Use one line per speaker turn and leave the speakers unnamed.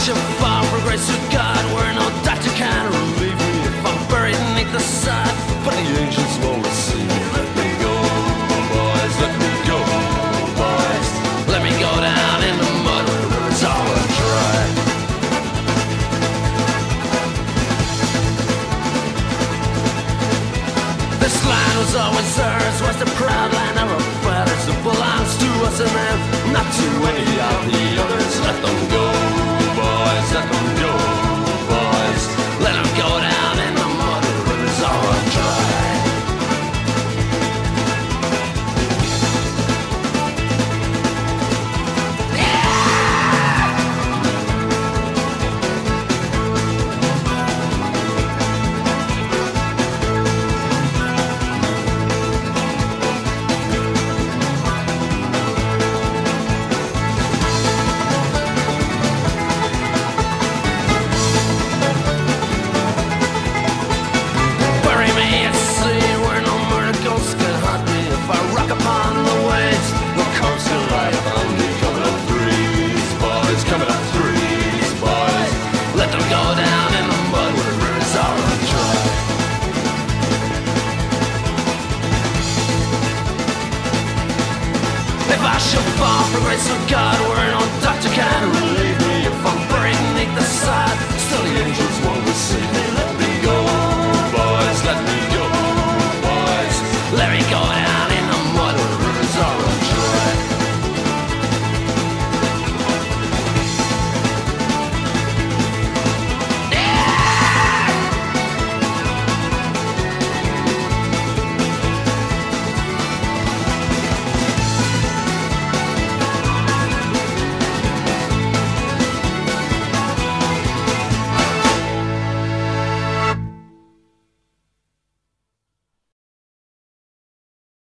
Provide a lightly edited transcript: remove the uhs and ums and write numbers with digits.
should fall for grace of God, where no doctor can relieve me. If I'm buried beneath the sod, but the angels won't receive me. Let me go, boys, let me go, boys. Let me go down in the mud where the rivers all are dry. This land was always ours, was the proud land of our fathers. It belongs to us and them, not to any of the others. Let them go, boys, let them go, boys. Let them go down in the mud where the rivers all are dry. If I should fall for grace of God, where no doctor can